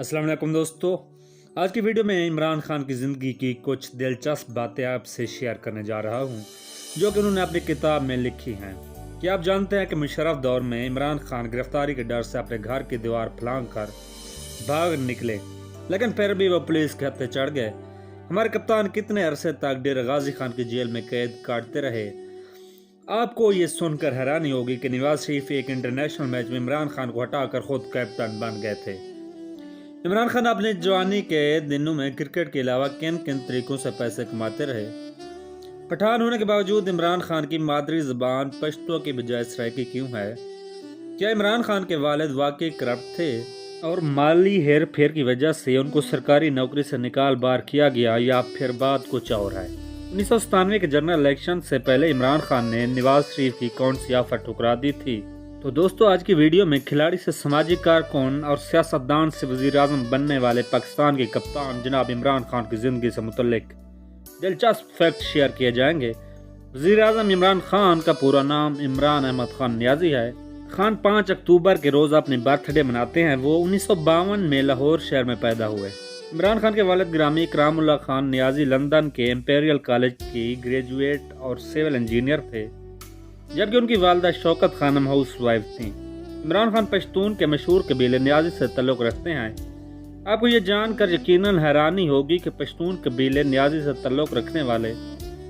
السلام علیکم دوستو، آج کی ویڈیو میں عمران خان کی زندگی کی کچھ دلچسپ باتیں آپ سے شیئر کرنے جا رہا ہوں جو کہ انہوں نے اپنی کتاب میں لکھی ہیں۔ کیا آپ جانتے ہیں کہ مشرف دور میں عمران خان گرفتاری کے ڈر سے اپنے گھر کی دیوار پھلانگ کر بھاگ نکلے، لیکن پھر بھی وہ پولیس کے ہتھے چڑھ گئے۔ ہمارے کپتان کتنے عرصے تک ڈیرہ غازی خان کی جیل میں قید کاٹتے رہے۔ آپ کو یہ سن کر حیرانی ہوگی کہ نواز شریف ایک انٹرنیشنل میچ میں عمران خان کو ہٹا کر خود کیپٹن بن گئے تھے۔ عمران خان اپنے جوانی کے دنوں میں کرکٹ کے علاوہ کن طریقوں سے پیسے کماتے رہے؟ پٹھان ہونے کے باوجود عمران خان کی مادری زبان پشتو کی بجائے سرائکی کیوں ہے؟ کیا عمران خان کے والد واقعی کرپٹ تھے اور مالی ہیر پھیر کی وجہ سے ان کو سرکاری نوکری سے نکال بار کیا گیا، یا پھر بات کچھ اور ہے؟ 1997 کے جنرل الیکشن سے پہلے عمران خان نے نواز شریف کی کون سی آفر ٹھکرا دی تھی؟ تو دوستو، آج کی ویڈیو میں کھلاڑی سے سماجی کارکن اور سیاستدان سے وزیر اعظم بننے والے پاکستان کے کپتان جناب عمران خان کی زندگی سے متعلق دلچسپ فیکٹ شیئر کیے جائیں گے۔ وزیر اعظم عمران خان کا پورا نام عمران احمد خان نیازی ہے۔ خان 5 اکتوبر کے روز اپنی برتھ ڈے مناتے ہیں۔ وہ 1952 میں لاہور شہر میں پیدا ہوئے۔ عمران خان کے والد گرامی اکرام اللہ خان نیازی لندن کے امپیریل کالج کی گریجویٹ اور سول انجینئر تھے، جبکہ ان کی والدہ شوکت خانم ہاؤس وائف تھیں۔ عمران خان پشتون کے مشہور قبیلے نیازی سے تعلق رکھتے ہیں۔ آپ کو یہ جان کر یقیناً حیرانی ہوگی کہ پشتون قبیلے نیازی سے تعلق رکھنے والے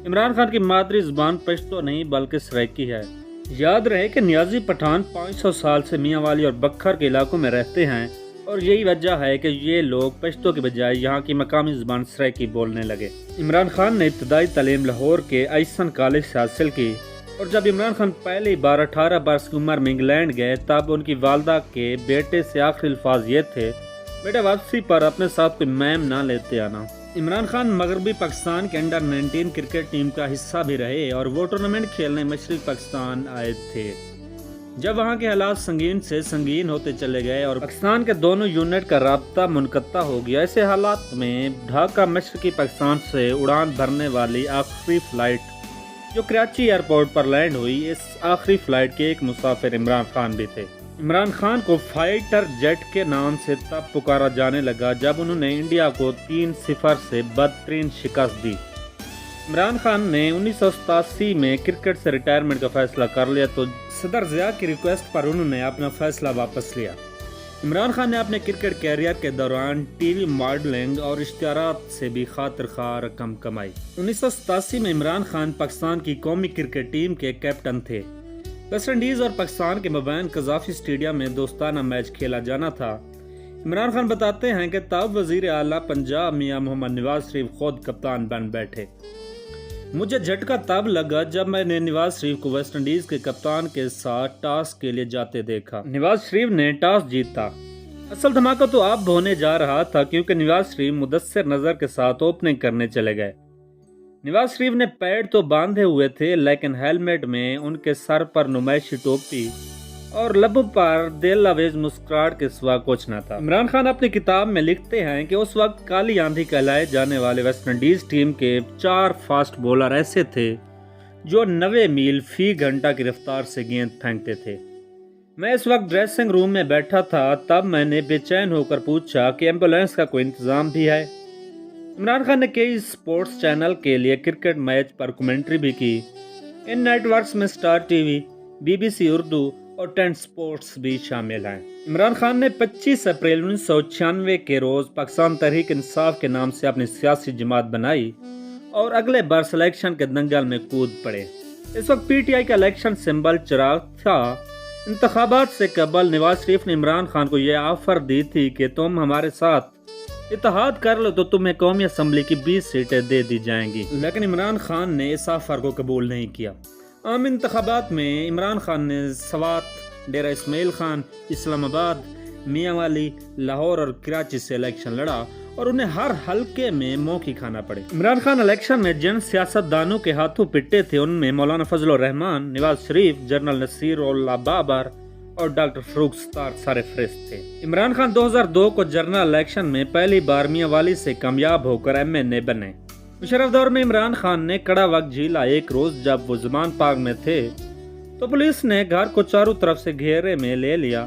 عمران خان کی مادری زبان پشتو نہیں بلکہ سرائکی ہے۔ یاد رہے کہ نیازی پٹھان 500 سال سے میاں والی اور بکھر کے علاقوں میں رہتے ہیں، اور یہی وجہ ہے کہ یہ لوگ پشتو کے بجائے یہاں کی مقامی زبان سرائکی بولنے لگے۔ عمران خان نے ابتدائی تعلیم لاہور کے ایسن کالج سے حاصل کی، اور جب عمران خان پہلی بار 18 برس کی عمر میں انگلینڈ گئے تب ان کی والدہ کے بیٹے سے آخری الفاظ یہ تھے: بیٹا واپسی پر اپنے ساتھ کوئی میم نہ لیتے آنا۔ عمران خان مغربی پاکستان کے انڈر 19 کرکٹ ٹیم کا حصہ بھی رہے اور وہ ٹورنامنٹ کھیلنے مشرقی پاکستان آئے تھے۔ جب وہاں کے حالات سنگین سے سنگین ہوتے چلے گئے اور پاکستان کے دونوں یونٹ کا رابطہ منقطع ہو گیا، ایسے حالات میں ڈھاکہ مشرقی پاکستان سے اڑان بھرنے والی آخری فلائٹ جو کراچی ایئرپورٹ پر لینڈ ہوئی، اس آخری فلائٹ کے ایک مسافر عمران خان بھی تھے۔ عمران خان کو فائٹر جیٹ کے نام سے تب پکارا جانے لگا جب انہوں نے انڈیا کو 3-0 سے بدترین شکست دی۔ عمران خان نے 1987 میں کرکٹ سے ریٹائرمنٹ کا فیصلہ کر لیا تو صدر ضیاء کی ریکویسٹ پر انہوں نے اپنا فیصلہ واپس لیا۔ عمران خان نے اپنے کرکٹ کیریئر کے دوران ٹی وی ماڈلنگ اور اشتہارات سے بھی خاطر خواہ رقم کمائی۔ 1987 میں عمران خان پاکستان کی قومی کرکٹ ٹیم کے کیپٹن تھے۔ ویسٹ انڈیز اور پاکستان کے مابین قذافی اسٹیڈیم میں دوستانہ میچ کھیلا جانا تھا۔ عمران خان بتاتے ہیں کہ تب وزیر اعلیٰ پنجاب میاں محمد نواز شریف خود کپتان بن بیٹھے۔ مجھے جھٹکا تب لگا جب میں نے نواز شریف کو ویسٹ انڈیز کے کپتان کے ساتھ ٹاس کے لیے جاتے دیکھا۔ نواز شریف نے ٹاس جیتا۔ اصل دھماکہ تو اب ہونے جا رہا تھا کیونکہ نواز شریف مدثر نظر کے ساتھ اوپننگ کرنے چلے گئے۔ نواز شریف نے پیڈ تو باندھے ہوئے تھے، لیکن ہیلمٹ میں ان کے سر پر نمائشی ٹوپی اور لبوں پر دل آویز مسکراہٹ کے سوا کچھ نہ تھا۔ عمران خان اپنی کتاب میں لکھتے ہیں کہ اس وقت کالی آندھی کہلائے جانے والے ویسٹ انڈیز ٹیم کے 4 فاسٹ بولر ایسے تھے جو 90 میل فی گھنٹہ کی رفتار سے گیند پھینکتے تھے۔ میں اس وقت ڈریسنگ روم میں بیٹھا تھا، تب میں نے بے چین ہو کر پوچھا کہ ایمبولینس کا کوئی انتظام بھی ہے۔ عمران خان نے کئی سپورٹس چینل کے لیے کرکٹ میچ پر کمنٹری بھی کی۔ ان نیٹ ورکس میں star T V, BBC Urdu اور 10 سپورٹس بھی شامل ہیں۔ عمران خان نے 25 اپریل 1996 کے روز پاکستان تحریک انصاف کے نام سے اپنی سیاسی جماعت بنائی اور اگلے برس الیکشن کے دنگل میں کود پڑے۔ اس وقت PTI کا الیکشن سمبل چراغ تھا۔ انتخابات سے قبل نواز شریف نے عمران خان کو یہ آفر دی تھی کہ تم ہمارے ساتھ اتحاد کر لو تو تمہیں قومی اسمبلی کی 20 سیٹیں دے دی جائیں گی، لیکن عمران خان نے اس آفر کو قبول نہیں کیا۔ عام انتخابات میں عمران خان نے سوات، ڈیرہ اسماعیل خان، اسلام آباد، میاں والی، لاہور اور کراچی سے الیکشن لڑا اور انہیں ہر حلقے میں موقع کھانا پڑے۔ عمران خان الیکشن میں جن سیاستدانوں کے ہاتھوں پٹے تھے ان میں مولانا فضل الرحمان، نواز شریف، جنرل نصیر اللہ بابر اور ڈاکٹر فاروق ستار سارے فہرست تھے۔ عمران خان 2002 کو جنرل الیکشن میں پہلی بار میاں والی سے کامیاب ہو کر MNA بنے۔ مشرف دور میں عمران خان نے کڑا وقت جھیلا۔ ایک روز جب وہ زمان پاک میں تھے تو پولیس نے گھر کو چاروں طرف سے گھیرے میں لے لیا۔